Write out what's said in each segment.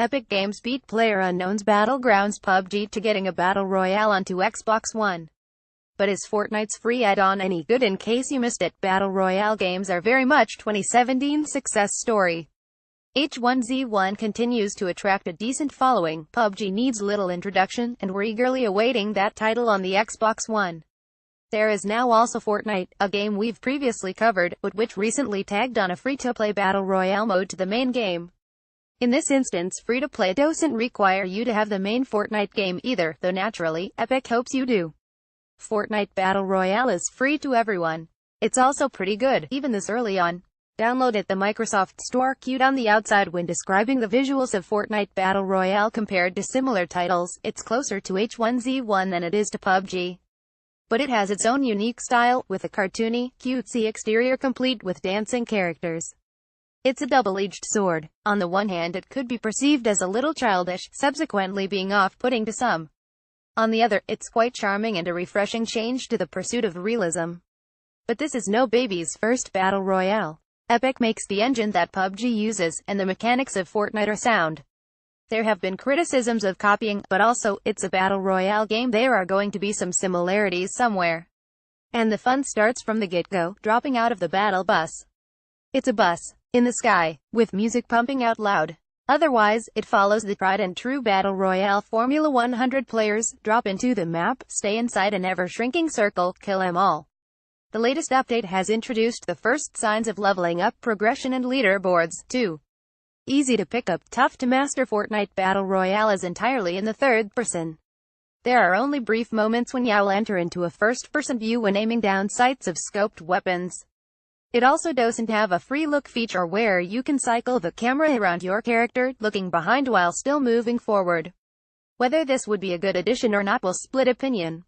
Epic Games beat PlayerUnknowns Battlegrounds PUBG to getting a Battle Royale onto Xbox One. But is Fortnite's free add-on any good? In case you missed it, Battle Royale games are very much 2017's success story. H1Z1 continues to attract a decent following. PUBG needs little introduction, and we're eagerly awaiting that title on the Xbox One. There is now also Fortnite, a game we've previously covered, but which recently tagged on a free-to-play Battle Royale mode to the main game. In this instance, free-to-play doesn't require you to have the main Fortnite game either, though naturally, Epic hopes you do. Fortnite Battle Royale is free to everyone. It's also pretty good, even this early on. Download at the Microsoft Store. Cute on the outside. When describing the visuals of Fortnite Battle Royale compared to similar titles, it's closer to H1Z1 than it is to PUBG. But it has its own unique style, with a cartoony, cutesy exterior complete with dancing characters. It's a double-edged sword. On the one hand, it could be perceived as a little childish, subsequently being off-putting to some. On the other, it's quite charming and a refreshing change to the pursuit of realism. But this is no baby's first Battle Royale. Epic makes the engine that PUBG uses, and the mechanics of Fortnite are sound. There have been criticisms of copying, but also, it's a Battle Royale game. There are going to be some similarities somewhere. And the fun starts from the get-go, dropping out of the battle bus. It's a bus in the sky, with music pumping out loud. Otherwise, it follows the tried and true Battle Royale formula. 100 players, drop into the map, stay inside an ever-shrinking circle, kill 'em all. The latest update has introduced the first signs of leveling up, progression and leaderboards, too. Easy to pick up, tough to master. Fortnite Battle Royale is entirely in the third person. There are only brief moments when you'll enter into a first-person view when aiming down sights of scoped weapons. It also doesn't have a free look feature where you can cycle the camera around your character, looking behind while still moving forward. Whether this would be a good addition or not will split opinion.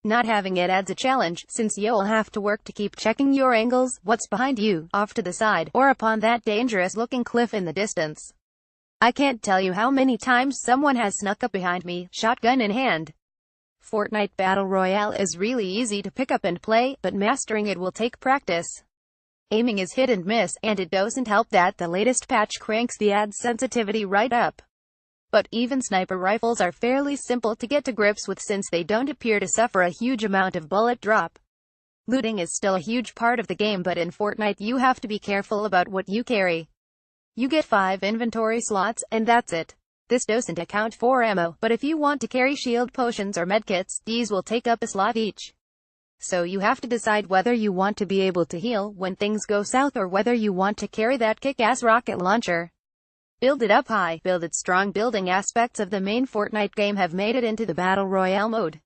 Not having it adds a challenge, since you'll have to work to keep checking your angles, what's behind you, off to the side, or upon that dangerous-looking cliff in the distance. I can't tell you how many times someone has snuck up behind me, shotgun in hand. Fortnite Battle Royale is really easy to pick up and play, but mastering it will take practice. Aiming is hit and miss, and it doesn't help that the latest patch cranks the ad's sensitivity right up. But even sniper rifles are fairly simple to get to grips with since they don't appear to suffer a huge amount of bullet drop. Looting is still a huge part of the game, but in Fortnite you have to be careful about what you carry. You get 5 inventory slots, and that's it. This doesn't account for ammo, but if you want to carry shield potions or medkits, these will take up a slot each. So you have to decide whether you want to be able to heal when things go south or whether you want to carry that kick-ass rocket launcher. Build it up high, build it strong. Building aspects of the main Fortnite game have made it into the Battle Royale mode.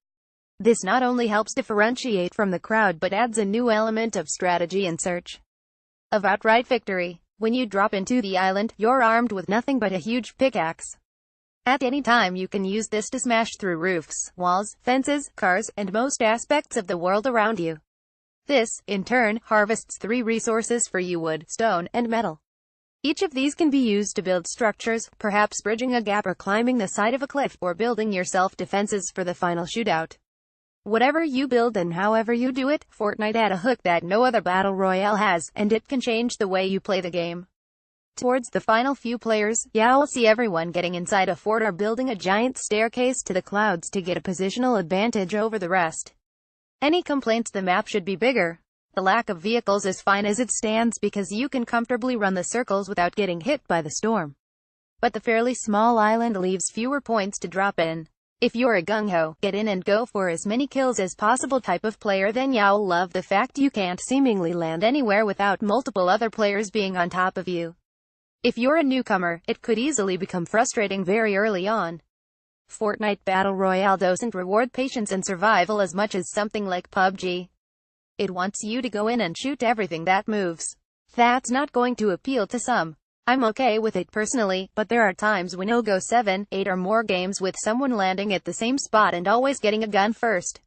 This not only helps differentiate from the crowd but adds a new element of strategy in search of outright victory. When you drop into the island, you're armed with nothing but a huge pickaxe. At any time you can use this to smash through roofs, walls, fences, cars, and most aspects of the world around you. This, in turn, harvests 3 resources for you: wood, stone, and metal. Each of these can be used to build structures, perhaps bridging a gap or climbing the side of a cliff, or building yourself defenses for the final shootout. Whatever you build and however you do it, Fortnite had a hook that no other Battle Royale has, and it can change the way you play the game. Towards the final few players, you'll see everyone getting inside a fort or building a giant staircase to the clouds to get a positional advantage over the rest. Any complaints? The map should be bigger. The lack of vehicles is fine as it stands because you can comfortably run the circles without getting hit by the storm. But the fairly small island leaves fewer points to drop in. If you're a gung-ho, get in and go for as many kills as possible type of player, then you'll love the fact you can't seemingly land anywhere without multiple other players being on top of you. If you're a newcomer, it could easily become frustrating very early on. Fortnite Battle Royale doesn't reward patience and survival as much as something like PUBG. It wants you to go in and shoot everything that moves. That's not going to appeal to some. I'm okay with it personally, but there are times when I'll go 7, 8 or more games with someone landing at the same spot and always getting a gun first.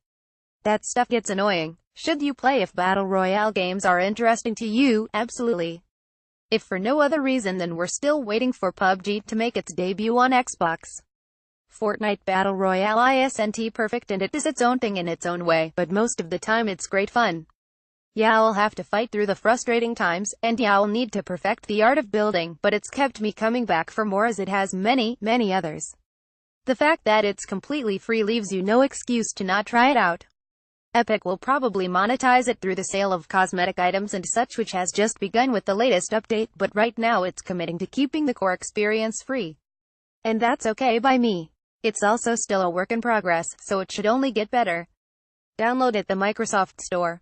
That stuff gets annoying. Should you play if Battle Royale games are interesting to you? Absolutely. If for no other reason than we're still waiting for PUBG to make its debut on Xbox. Fortnite Battle Royale isn't perfect and it is its own thing in its own way, but most of the time it's great fun. Yeah, I'll have to fight through the frustrating times, and yeah, I'll need to perfect the art of building, but it's kept me coming back for more as it has many others. The fact that it's completely free leaves you no excuse to not try it out. Epic will probably monetize it through the sale of cosmetic items and such, which has just begun with the latest update, but right now it's committing to keeping the core experience free. And that's okay by me. It's also still a work in progress, so it should only get better. Download at the Microsoft Store.